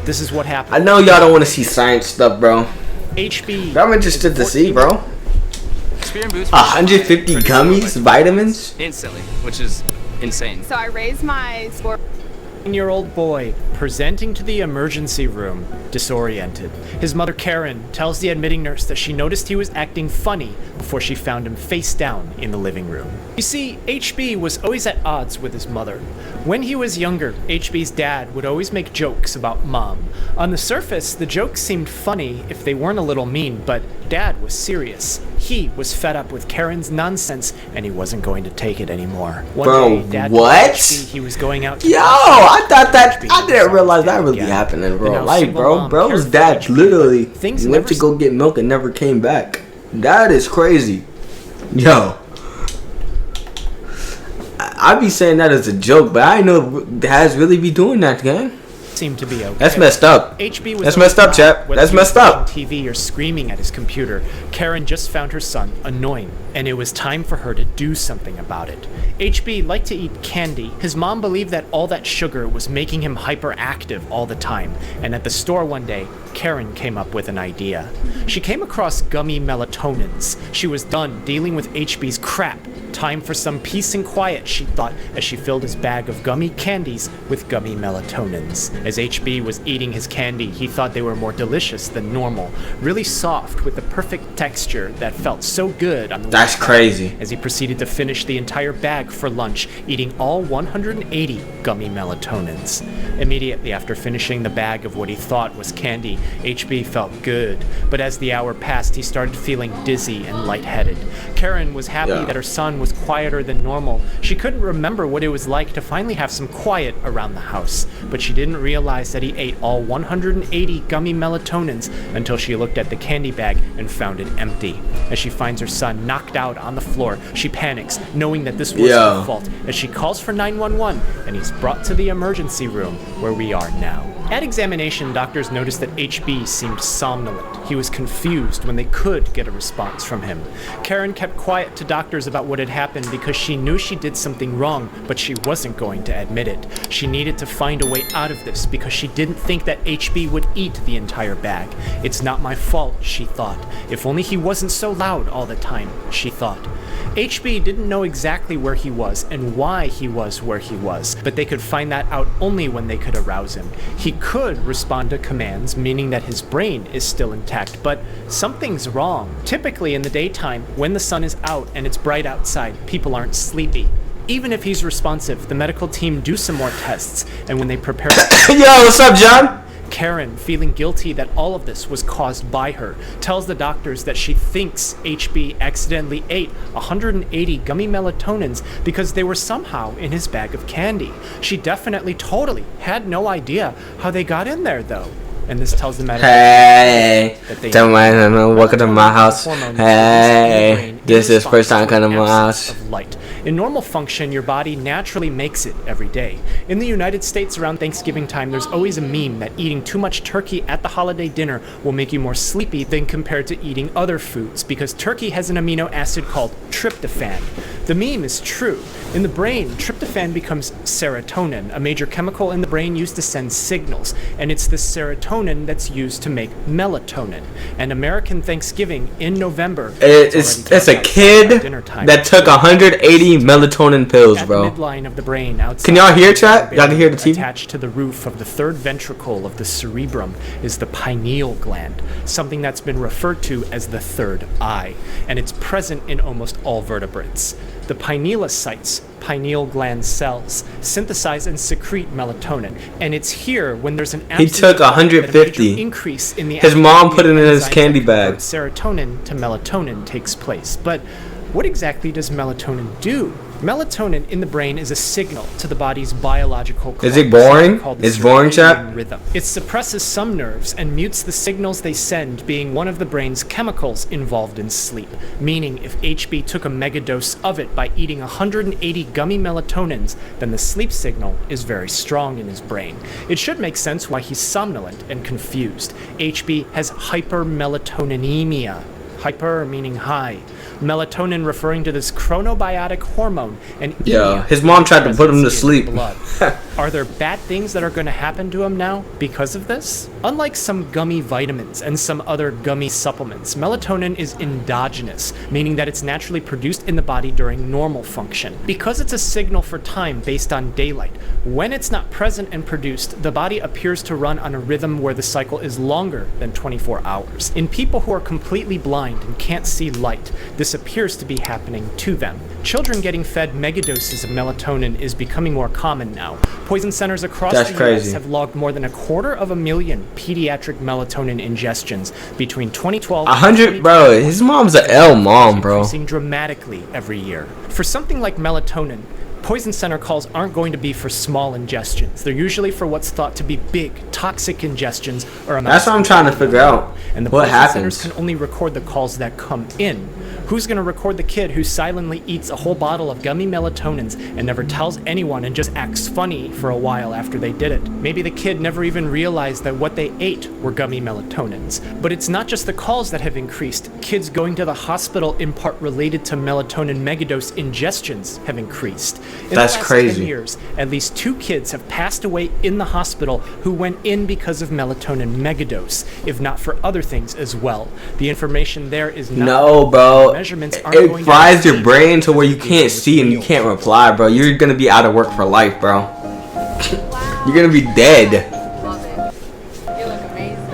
This is what happened. I know y'all don't want to see science stuff, bro. HB. I'm interested to see, bro. 150 gummies, vitamins. Instantly, which is insane. So I raised my score. 9-year-old boy presenting to the emergency room, disoriented. His mother Karen tells the admitting nurse that she noticed he was acting funny before she found him face down in the living room. You see, HB was always at odds with his mother. When he was younger, HB's dad would always make jokes about mom. On the surface, the jokes seemed funny if they weren't a little mean, but Dad was serious. He was fed up with Karen's nonsense, and he wasn't going to take it anymore. One day, Dad told HB he was going out to I thought that I didn't realize that really happened in real life, bro. Bro's dad literally went to go get milk and never came back. That is crazy. Yo. I be saying that as a joke, but I know dads really be doing that, gang. Seemed to be okay. That's messed up. HB was That's messed up, chap. That's messed up. TV or screaming at his computer. Karen just found her son annoying, and it was time for her to do something about it. HB liked to eat candy. His mom believed that all that sugar was making him hyperactive all the time, and at the store one day, Karen came up with an idea. She came across gummy melatonins. She was done dealing with HB's crap. Time for some peace and quiet, she thought, as she filled his bag of gummy candies with gummy melatonins. As HB was eating his candy, he thought they were more delicious than normal, really soft with the perfect texture that felt so good on the That's crazy. As he proceeded to finish the entire bag for lunch, eating all 180 gummy melatonins. Immediately after finishing the bag of what he thought was candy, HB felt good, but as the hour passed, he started feeling dizzy and lightheaded. Karen was happy that her son was quieter than normal. She couldn't remember what it was like to finally have some quiet around the house, but she didn't realize that he ate all 180 gummy melatonins until she looked at the candy bag and found it empty. As she finds her son knocked out on the floor, she panics, knowing that this was her fault, as she calls for 911, and he's brought to the emergency room where we are now. At examination, doctors noticed that HB seemed somnolent. He was confused when they could get a response from him. Karen kept quiet to doctors about what had happened because she knew she did something wrong, but she wasn't going to admit it. She needed to find a way out of this because she didn't think that HB would eat the entire bag. It's not my fault, she thought. If only he wasn't so loud all the time, she thought. HB didn't know exactly where he was and why he was where he was, but they could find that out only when they could arouse him. He could respond to commands, meaning that his brain is still intact, but something's wrong. Typically in the daytime, when the sun is out and it's bright outside, people aren't sleepy. Even if he's responsive, the medical team do some more tests, and when they prepare... Yo, what's up, John? Karen, feeling guilty that all of this was caused by her, tells the doctors that she thinks HB accidentally ate 180 gummy melatonins because they were somehow in his bag of candy. She definitely, totally had no idea how they got in there, though. And this tells the medical welcome to my house. Hey, this is first time coming to my house. Of light. In normal function, your body naturally makes it every day. In the United States, around Thanksgiving time, there's always a meme that eating too much turkey at the holiday dinner will make you more sleepy than compared to eating other foods, because turkey has an amino acid called tryptophan. The meme is true. In the brain, tryptophan becomes serotonin, a major chemical in the brain used to send signals, and it's the serotonin that's used to make melatonin. And American Thanksgiving in November, it's a kid that took 180 melatonin pills, bro. At the midline of the brain, outside, can y'all hear, chat? Y'all can hear the TV? Attached to the roof of the third ventricle of the cerebrum is the pineal gland, something that's been referred to as the third eye, and it's present in almost all vertebrates. The pinealocytes, pineal gland cells, synthesize and secrete melatonin, and it's here when there's an he took 150. Increase in the his mom put it in his candy bag. Serotonin to melatonin takes place, but what exactly does melatonin do? Melatonin in the brain is a signal to the body's biological clock. Is it boring? It's boring, chap. Rhythm. It suppresses some nerves and mutes the signals they send, being one of the brain's chemicals involved in sleep. Meaning, if HB took a megadose of it by eating 180 gummy melatonins, then the sleep signal is very strong in his brain. It should make sense why he's somnolent and confused. HB has hypermelatoninemia. Hyper meaning high. Melatonin referring to this chronobiotic hormone, and his mom tried to put him to sleep. Are there bad things that are going to happen to him now because of this? Unlike some gummy vitamins and some other gummy supplements, melatonin is endogenous, meaning that it's naturally produced in the body during normal function. Because it's a signal for time based on daylight, when it's not present and produced, the body appears to run on a rhythm where the cycle is longer than 24 hours. In people who are completely blind and can't see light, this appears to be happening to them. Children getting fed megadoses of melatonin is becoming more common now. Poison centers across the US have logged more than 250,000 pediatric melatonin ingestions between 2012 and 100, bro. His mom's an L mom, bro. Increasing dramatically every year. For something like melatonin, poison center calls aren't going to be for small ingestions. They're usually for what's thought to be big, toxic ingestions or amounts. That's what I'm trying to figure out. And the what poison centers happens. can only record the calls that come in. Who's going to record the kid who silently eats a whole bottle of gummy melatonins and never tells anyone and just acts funny for a while after they did it? Maybe the kid never even realized that what they ate were gummy melatonins. But it's not just the calls that have increased. Kids going to the hospital in part related to melatonin megadose ingestions have increased. In That's the last crazy. 10 years, at least 2 kids have passed away in the hospital who went in because of melatonin megadose, if not for other things as well. The information there is not... No, bro. Measurements aren't It going fries to your brain to where you can't see and you can't reply, bro. You're gonna be out of work for life, bro. You're gonna be dead. Love it. You look amazing.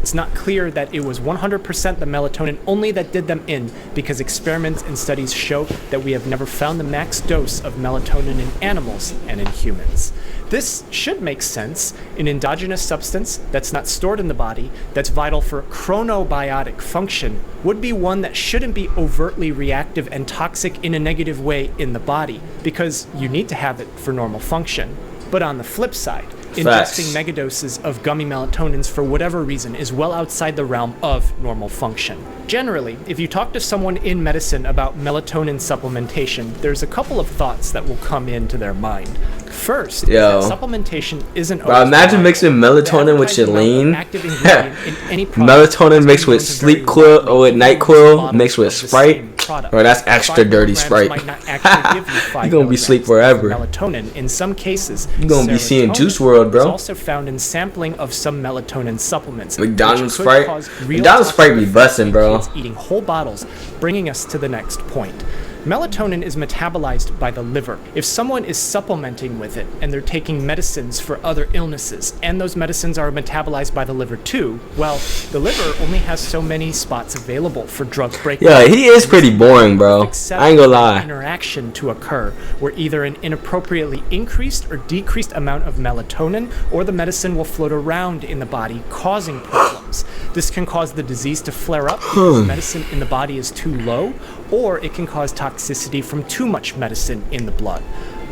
It's not clear that it was 100% the melatonin only that did them in, because experiments and studies show that we have never found the max dose of melatonin in animals and in humans. This should make sense. An endogenous substance that's not stored in the body, that's vital for chronobiotic function, would be one that shouldn't be overtly reactive and toxic in a negative way in the body, because you need to have it for normal function. But on the flip side, ingesting megadoses of gummy melatonins for whatever reason is well outside the realm of normal function. Generally, if you talk to someone in medicine about melatonin supplementation, there's a couple of thoughts that will come into their mind. First, Yo. that supplementation isn't Bro, always imagine mixing melatonin with Yall. Melatonin mixed with sleep quill or with night quill mixed with Sprite. Bro, that's extra dirty Sprite. You're gonna be asleep forever. Melatonin in some cases. You're gonna be seeing Juice WRLD, It's bro. also found in sampling of some melatonin supplements. McDonald's which could Sprite. cause real McDonald's Sprite be toxic busting, effects bro. in kids eating whole bottles, bringing us to the next point. Melatonin is metabolized by the liver. If someone is supplementing with it and they're taking medicines for other illnesses, and those medicines are metabolized by the liver too, well, the liver only has so many spots available for drug breakdown. Yeah, he is pretty boring, bro. I ain't gonna lie. Interaction to occur where either an inappropriately increased or decreased amount of melatonin or the medicine will float around in the body, causing problems. This can cause the disease to flare up because medicine in the body is too low, or it can cause toxicity from too much medicine in the blood.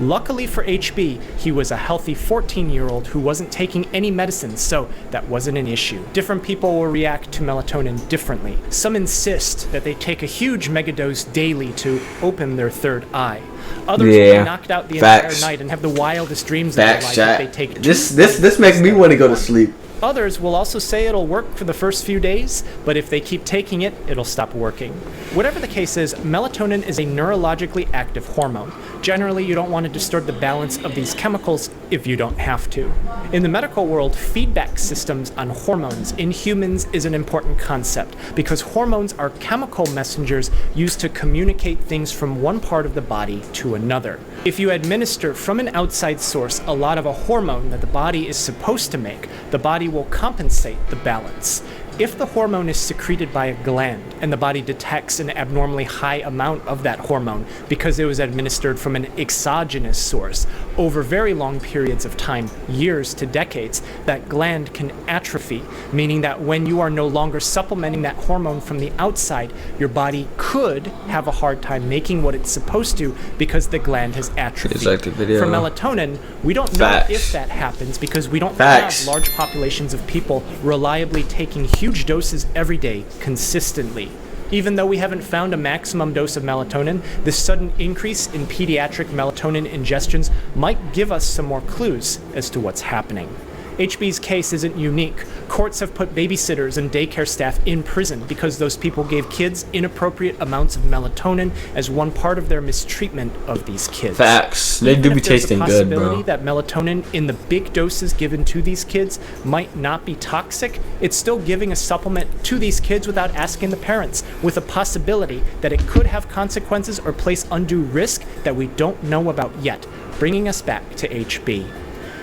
Luckily for HB, he was a healthy 14-year-old who wasn't taking any medicine, so that wasn't an issue. Different people will react to melatonin differently. Some insist that they take a huge megadose daily to open their third eye. Others will be knocked out the entire night and have the wildest dreams of their life if they take This makes me want to go to sleep. Others will also say it'll work for the first few days, but if they keep taking it, it'll stop working. Whatever the case is, melatonin is a neurologically active hormone. Generally, you don't want to disturb the balance of these chemicals if you don't have to. In the medical world, feedback systems on hormones in humans is an important concept because hormones are chemical messengers used to communicate things from one part of the body to another. If you administer from an outside source a lot of a hormone that the body is supposed to make, the body will compensate the balance. If the hormone is secreted by a gland and the body detects an abnormally high amount of that hormone because it was administered from an exogenous source, over very long periods of time, years to decades, that gland can atrophy, meaning that when you are no longer supplementing that hormone from the outside, your body could have a hard time making what it's supposed to because the gland has atrophied. It's like the video. For melatonin, we don't know if that happens because we don't have large populations of people reliably taking huge doses every day consistently. Even though we haven't found a maximum dose of melatonin, this sudden increase in pediatric melatonin ingestions might give us some more clues as to what's happening. HB's case isn't unique. Courts have put babysitters and daycare staff in prison because those people gave kids inappropriate amounts of melatonin as one part of their mistreatment of these kids. Facts. They do be tasting good, bro. That melatonin in the big doses given to these kids might not be toxic, it's still giving a supplement to these kids without asking the parents, with a possibility that it could have consequences or place undue risk that we don't know about yet, bringing us back to HB.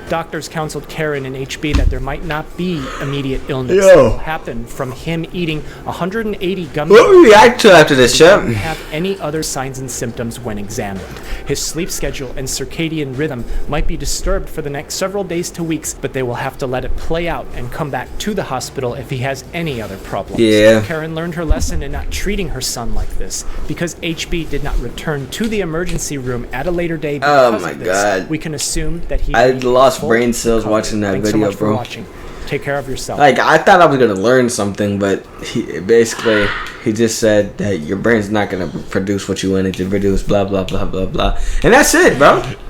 Doctors counseled Karen and HB that there might not be immediate illness that will happen from him eating 180 gummy. What will we react to after this, Chip? He didn't have any other signs and symptoms when examined. His sleep schedule and circadian rhythm might be disturbed for the next several days to weeks, but they will have to let it play out and come back to the hospital if he has any other problems. Yeah. Karen learned her lesson in not treating her son like this. Because HB did not return to the emergency room at a later day because of this, God. we can assume that he I lost brain cells watching that Thanks video, so much bro. For watching. Take care of yourself. Like, I thought I was gonna learn something, but he just said that your brain's not gonna produce what you want it to produce, blah blah blah blah blah, and that's it, bro.